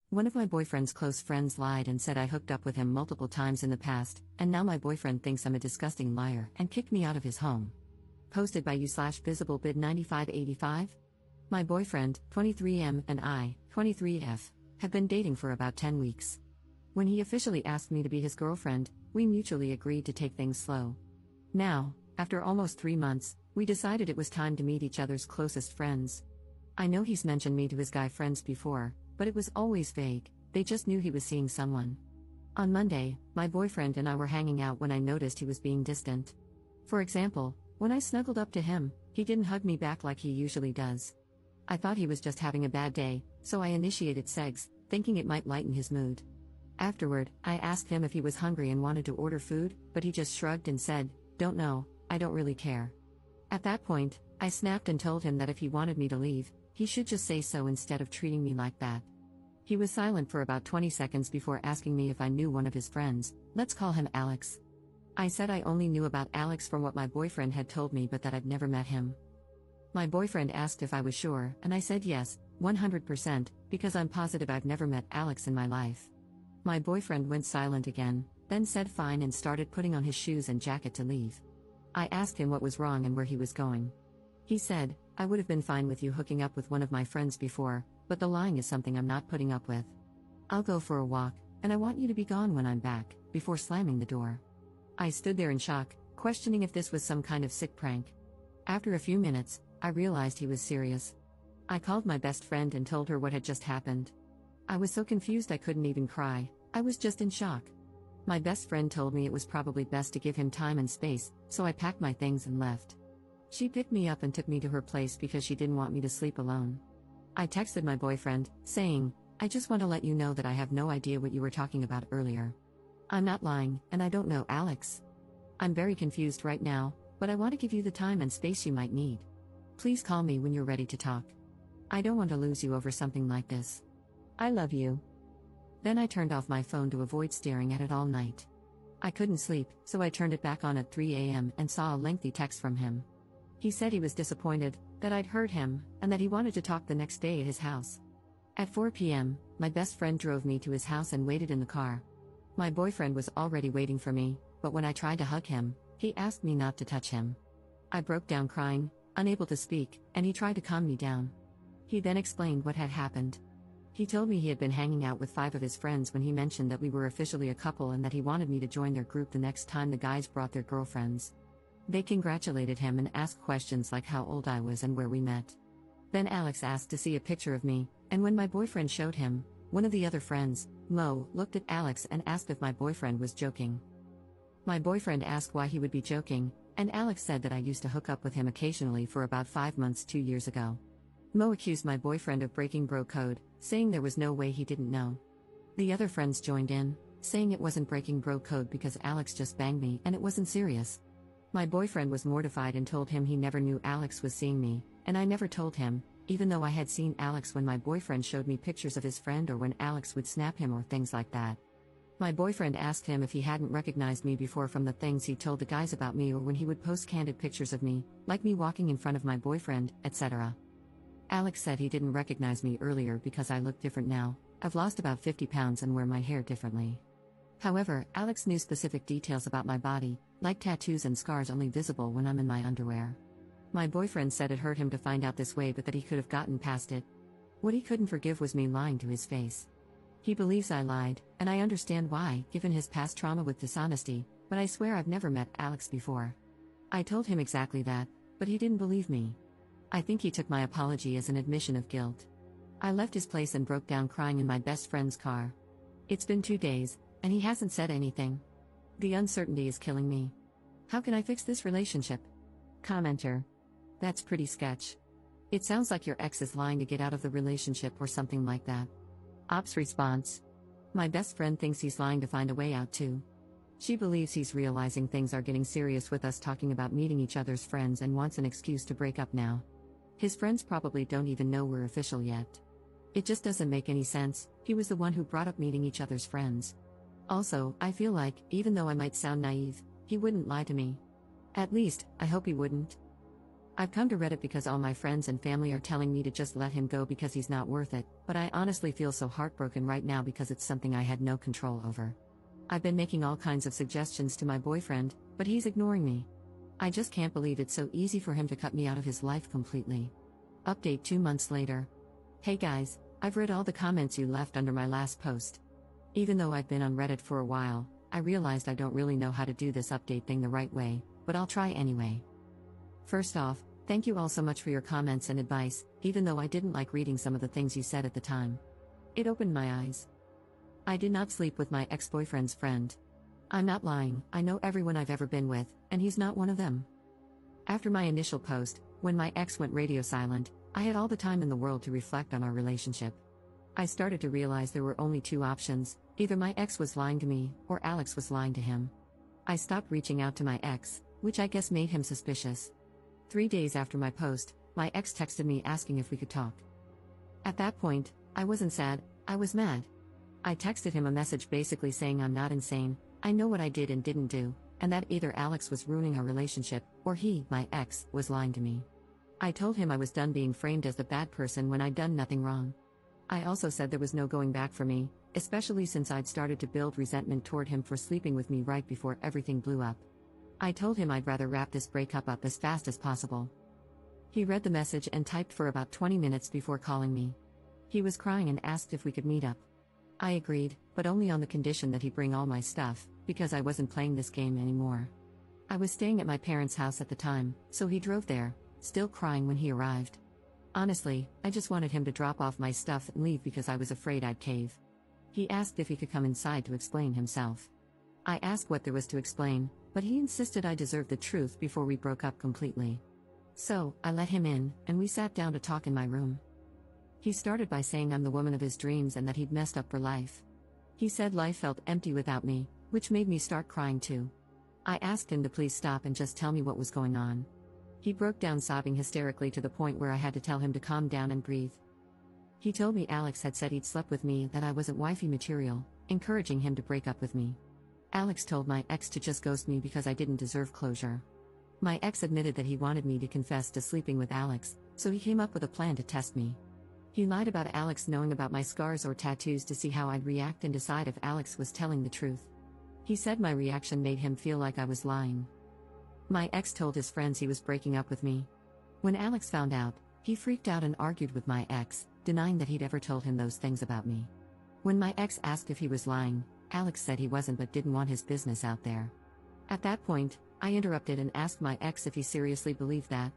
One of my boyfriend's close friends lied and said I hooked up with him multiple times in the past, and now my boyfriend thinks I'm a disgusting liar and kicked me out of his home. Posted by you/visiblebid9585. My boyfriend, 23M, and I, 23F, have been dating for about 10 weeks. When he officially asked me to be his girlfriend, we mutually agreed to take things slow. Now, after almost 3 months, we decided it was time to meet each other's closest friends. I know he's mentioned me to his guy friends before, but it was always vague, they just knew he was seeing someone. On Monday, my boyfriend and I were hanging out when I noticed he was being distant. For example, when I snuggled up to him, he didn't hug me back like he usually does. I thought he was just having a bad day, so I initiated sex, thinking it might lighten his mood. Afterward, I asked him if he was hungry and wanted to order food, but he just shrugged and said, "Don't know, I don't really care." At that point, I snapped and told him that if he wanted me to leave, he should just say so instead of treating me like that. He was silent for about 20 seconds before asking me if I knew one of his friends, let's call him Alex. I said I only knew about Alex from what my boyfriend had told me but that I'd never met him. My boyfriend asked if I was sure, and I said yes, 100%, because I'm positive I've never met Alex in my life. My boyfriend went silent again, then said fine and started putting on his shoes and jacket to leave. I asked him what was wrong and where he was going. He said, "I would have been fine with you hooking up with one of my friends before, but the lying is something I'm not putting up with. I'll go for a walk, and I want you to be gone when I'm back," before slamming the door. I stood there in shock, questioning if this was some kind of sick prank. After a few minutes, I realized he was serious. I called my best friend and told her what had just happened. I was so confused I couldn't even cry, I was just in shock. My best friend told me it was probably best to give him time and space, so I packed my things and left. She picked me up and took me to her place because she didn't want me to sleep alone. I texted my boyfriend, saying, "I just want to let you know that I have no idea what you were talking about earlier. I'm not lying, and I don't know Alex. I'm very confused right now, but I want to give you the time and space you might need. Please call me when you're ready to talk. I don't want to lose you over something like this. I love you." Then I turned off my phone to avoid staring at it all night. I couldn't sleep, so I turned it back on at 3 a.m. and saw a lengthy text from him. He said he was disappointed, that I'd hurt him, and that he wanted to talk the next day at his house. At 4 p.m., my best friend drove me to his house and waited in the car. My boyfriend was already waiting for me, but when I tried to hug him, he asked me not to touch him. I broke down crying, unable to speak, and he tried to calm me down. He then explained what had happened. He told me he had been hanging out with 5 of his friends when he mentioned that we were officially a couple and that he wanted me to join their group the next time the guys brought their girlfriends. They congratulated him and asked questions like how old I was and where we met. Then Alex asked to see a picture of me, and when my boyfriend showed him, one of the other friends, Mo, looked at Alex and asked if my boyfriend was joking. My boyfriend asked why he would be joking, and Alex said that I used to hook up with him occasionally for about 5 months 2 years ago. Mo accused my boyfriend of breaking bro code, saying there was no way he didn't know. The other friends joined in, saying it wasn't breaking bro code because Alex just banged me and it wasn't serious. My boyfriend was mortified and told him he never knew Alex was seeing me, and I never told him, even though I had seen Alex when my boyfriend showed me pictures of his friend or when Alex would snap him or things like that. My boyfriend asked him if he hadn't recognized me before from the things he told the guys about me or when he would post candid pictures of me, like me walking in front of my boyfriend, etc. Alex said he didn't recognize me earlier because I look different now. I've lost about 50 pounds and wear my hair differently. However, Alex knew specific details about my body, like tattoos and scars only visible when I'm in my underwear. My boyfriend said it hurt him to find out this way but that he could have gotten past it. What he couldn't forgive was me lying to his face. He believes I lied, and I understand why, given his past trauma with dishonesty, but I swear I've never met Alex before. I told him exactly that, but he didn't believe me. I think he took my apology as an admission of guilt. I left his place and broke down crying in my best friend's car. It's been 2 days, and he hasn't said anything. The uncertainty is killing me. How can I fix this relationship? Commenter. That's pretty sketch. It sounds like your ex is lying to get out of the relationship or something like that. Ops response. My best friend thinks he's lying to find a way out too. She believes he's realizing things are getting serious with us talking about meeting each other's friends and wants an excuse to break up now. His friends probably don't even know we're official yet. It just doesn't make any sense, he was the one who brought up meeting each other's friends. Also, I feel like, even though I might sound naive, he wouldn't lie to me. At least, I hope he wouldn't. I've come to Reddit because all my friends and family are telling me to just let him go because he's not worth it, but I honestly feel so heartbroken right now because it's something I had no control over. I've been making all kinds of suggestions to my boyfriend, but he's ignoring me. I just can't believe it's so easy for him to cut me out of his life completely. Update 2 months later. Hey guys, I've read all the comments you left under my last post. Even though I've been on Reddit for a while, I realized I don't really know how to do this update thing the right way, but I'll try anyway. First off, thank you all so much for your comments and advice, even though I didn't like reading some of the things you said at the time. It opened my eyes. I did not sleep with my ex-boyfriend's friend. I'm not lying, I know everyone I've ever been with, and he's not one of them. After my initial post, when my ex went radio silent, I had all the time in the world to reflect on our relationship. I started to realize there were only two options: either my ex was lying to me, or Alex was lying to him. I stopped reaching out to my ex, which I guess made him suspicious. 3 days after my post, my ex texted me asking if we could talk. At that point, I wasn't sad, I was mad. I texted him a message basically saying I'm not insane, I know what I did and didn't do, and that either Alex was ruining our relationship, or he, my ex, was lying to me. I told him I was done being framed as the bad person when I'd done nothing wrong. I also said there was no going back for me, especially since I'd started to build resentment toward him for sleeping with me right before everything blew up. I told him I'd rather wrap this breakup up as fast as possible. He read the message and typed for about 20 minutes before calling me. He was crying and asked if we could meet up. I agreed, but only on the condition that he bring all my stuff, because I wasn't playing this game anymore. I was staying at my parents' house at the time, so he drove there, still crying when he arrived. Honestly, I just wanted him to drop off my stuff and leave because I was afraid I'd cave. He asked if he could come inside to explain himself. I asked what there was to explain, but he insisted I deserved the truth before we broke up completely. So, I let him in, and we sat down to talk in my room. He started by saying I'm the woman of his dreams and that he'd messed up for life. He said life felt empty without me, which made me start crying too. I asked him to please stop and just tell me what was going on. He broke down sobbing hysterically to the point where I had to tell him to calm down and breathe. He told me Alex had said he'd slept with me and that I wasn't wifey material, encouraging him to break up with me. Alex told my ex to just ghost me because I didn't deserve closure. My ex admitted that he wanted me to confess to sleeping with Alex, so he came up with a plan to test me. He lied about Alex knowing about my scars or tattoos to see how I'd react and decide if Alex was telling the truth. He said my reaction made him feel like I was lying. My ex told his friends he was breaking up with me. When Alex found out, he freaked out and argued with my ex, denying that he'd ever told him those things about me. When my ex asked if he was lying, Alex said he wasn't but didn't want his business out there. At that point, I interrupted and asked my ex if he seriously believed that.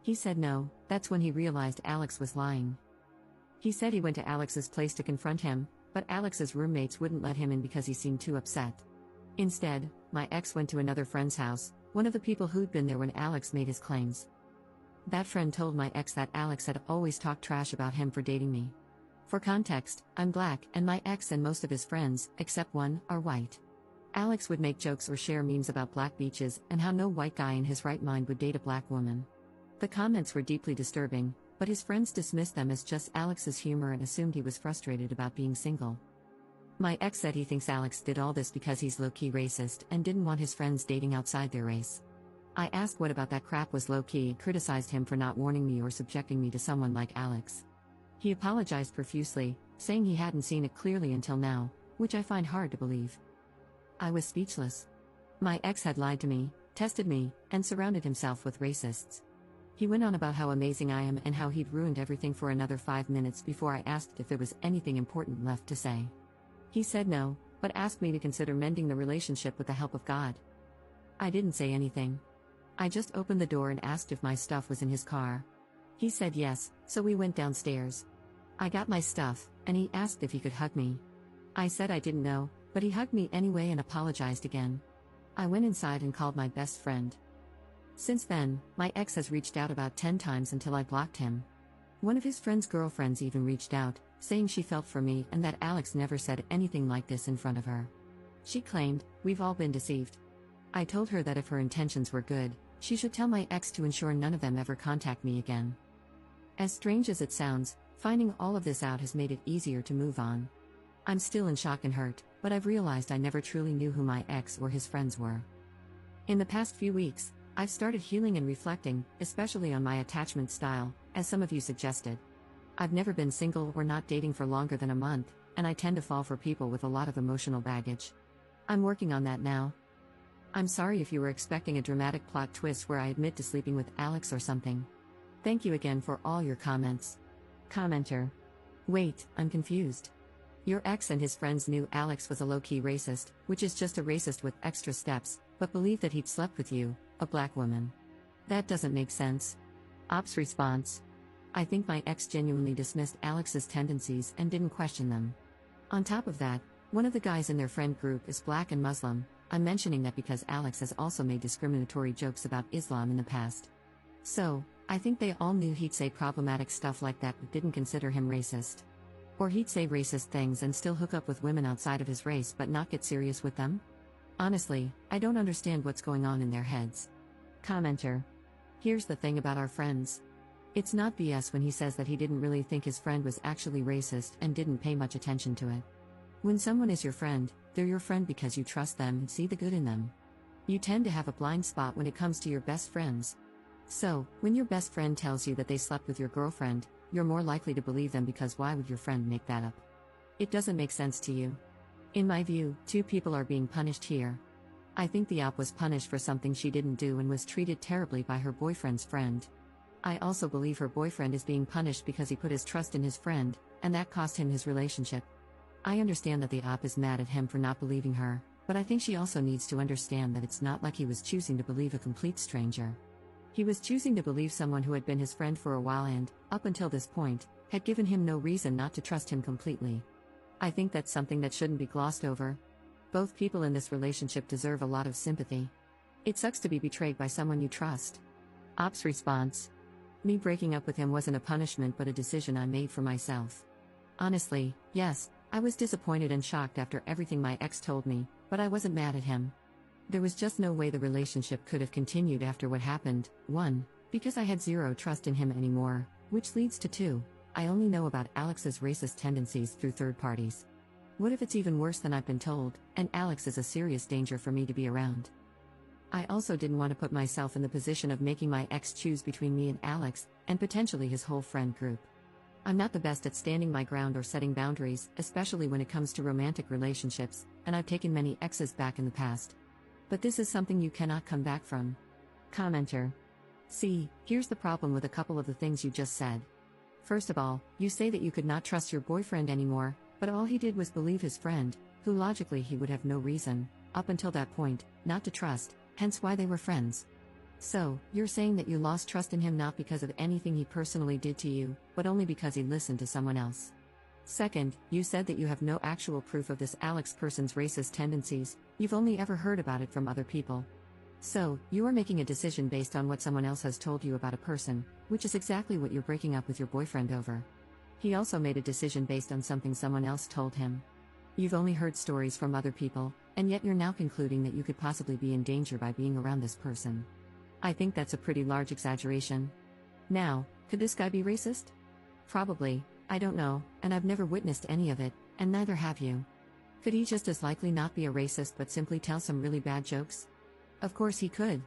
He said no. That's when he realized Alex was lying. He said he went to Alex's place to confront him, but Alex's roommates wouldn't let him in because he seemed too upset. Instead, my ex went to another friend's house, one of the people who'd been there when Alex made his claims. That friend told my ex that Alex had always talked trash about him for dating me. For context, I'm black, and my ex and most of his friends, except one, are white. Alex would make jokes or share memes about black beaches and how no white guy in his right mind would date a black woman. The comments were deeply disturbing, but his friends dismissed them as just Alex's humor and assumed he was frustrated about being single. My ex said he thinks Alex did all this because he's low-key racist and didn't want his friends dating outside their race. I asked what about that crap was low-key and criticized him for not warning me or subjecting me to someone like Alex. He apologized profusely, saying he hadn't seen it clearly until now, which I find hard to believe. I was speechless. My ex had lied to me, tested me, and surrounded himself with racists. He went on about how amazing I am and how he'd ruined everything for another 5 minutes before I asked if there was anything important left to say. He said no, but asked me to consider mending the relationship with the help of God. I didn't say anything. I just opened the door and asked if my stuff was in his car. He said yes, so we went downstairs. I got my stuff, and he asked if he could hug me. I said I didn't know, but he hugged me anyway and apologized again. I went inside and called my best friend. Since then, my ex has reached out about 10 times until I blocked him. One of his friend's girlfriends even reached out, saying she felt for me and that Alex never said anything like this in front of her. She claimed, "We've all been deceived." I told her that if her intentions were good, she should tell my ex to ensure none of them ever contact me again. As strange as it sounds, finding all of this out has made it easier to move on. I'm still in shock and hurt, but I've realized I never truly knew who my ex or his friends were. In the past few weeks, I've started healing and reflecting, especially on my attachment style, as some of you suggested. I've never been single or not dating for longer than a month, and I tend to fall for people with a lot of emotional baggage. I'm working on that now. I'm sorry if you were expecting a dramatic plot twist where I admit to sleeping with Alex or something. Thank you again for all your comments. Commenter. Wait, I'm confused. Your ex and his friends knew Alex was a low-key racist, which is just a racist with extra steps, but believed that he'd slept with you, a black woman. That doesn't make sense. Ops response. I think my ex genuinely dismissed Alex's tendencies and didn't question them. On top of that, one of the guys in their friend group is black and Muslim. I'm mentioning that because Alex has also made discriminatory jokes about Islam in the past. So, I think they all knew he'd say problematic stuff like that but didn't consider him racist. Or he'd say racist things and still hook up with women outside of his race but not get serious with them? Honestly, I don't understand what's going on in their heads. Commenter. Here's the thing about our friends. It's not BS when he says that he didn't really think his friend was actually racist and didn't pay much attention to it. When someone is your friend, they're your friend because you trust them and see the good in them. You tend to have a blind spot when it comes to your best friends. So, when your best friend tells you that they slept with your girlfriend, you're more likely to believe them because why would your friend make that up? It doesn't make sense to you. In my view, two people are being punished here. I think the op was punished for something she didn't do and was treated terribly by her boyfriend's friend. I also believe her boyfriend is being punished because he put his trust in his friend, and that cost him his relationship. I understand that the op is mad at him for not believing her, but I think she also needs to understand that it's not like he was choosing to believe a complete stranger. He was choosing to believe someone who had been his friend for a while and, up until this point, had given him no reason not to trust him completely. I think that's something that shouldn't be glossed over. Both people in this relationship deserve a lot of sympathy. It sucks to be betrayed by someone you trust. Op's response. Me breaking up with him wasn't a punishment but a decision I made for myself. Honestly, yes, I was disappointed and shocked after everything my ex told me, but I wasn't mad at him. There was just no way the relationship could have continued after what happened. 1. Because I had zero trust in him anymore, which leads to 2. I only know about Alex's racist tendencies through third parties. What if it's even worse than I've been told, and Alex is a serious danger for me to be around? I also didn't want to put myself in the position of making my ex choose between me and Alex, and potentially his whole friend group. I'm not the best at standing my ground or setting boundaries, especially when it comes to romantic relationships, and I've taken many exes back in the past. But this is something you cannot come back from. Commenter. See, here's the problem with a couple of the things you just said. First of all, you say that you could not trust your boyfriend anymore, but all he did was believe his friend, who logically he would have no reason, up until that point, not to trust, hence why they were friends. So, you're saying that you lost trust in him not because of anything he personally did to you, but only because he listened to someone else. Second, you said that you have no actual proof of this Alex person's racist tendencies, you've only ever heard about it from other people. So, you are making a decision based on what someone else has told you about a person, which is exactly what you're breaking up with your boyfriend over. He also made a decision based on something someone else told him. You've only heard stories from other people, and yet you're now concluding that you could possibly be in danger by being around this person. I think that's a pretty large exaggeration. Now, could this guy be racist? Probably, I don't know, and I've never witnessed any of it, and neither have you. Could he just as likely not be a racist but simply tell some really bad jokes? Of course he could.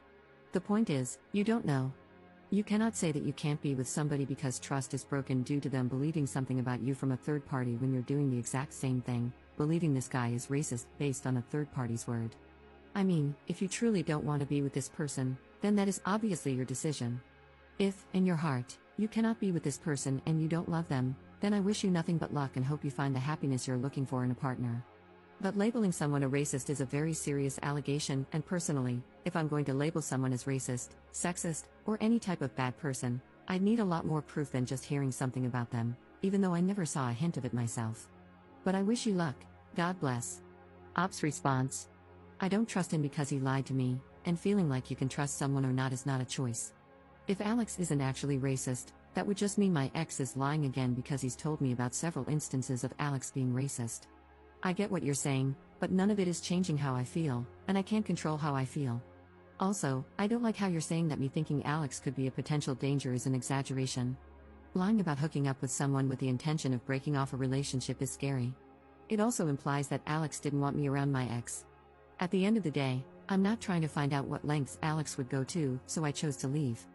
The point is, you don't know. You cannot say that you can't be with somebody because trust is broken due to them believing something about you from a third party when you're doing the exact same thing, believing this guy is racist based on a third party's word. I mean, if you truly don't want to be with this person, then that is obviously your decision. If, in your heart, you cannot be with this person and you don't love them, then I wish you nothing but luck and hope you find the happiness you're looking for in a partner. But labeling someone a racist is a very serious allegation, and personally, if I'm going to label someone as racist, sexist, or any type of bad person, I'd need a lot more proof than just hearing something about them, even though I never saw a hint of it myself. But I wish you luck, God bless. Op's response. I don't trust him because he lied to me, and feeling like you can trust someone or not is not a choice. If Alex isn't actually racist, that would just mean my ex is lying again because he's told me about several instances of Alex being racist. I get what you're saying, but none of it is changing how I feel, and I can't control how I feel. Also, I don't like how you're saying that me thinking Alex could be a potential danger is an exaggeration. Lying about hooking up with someone with the intention of breaking off a relationship is scary. It also implies that Alex didn't want me around my ex. At the end of the day, I'm not trying to find out what lengths Alex would go to, so I chose to leave.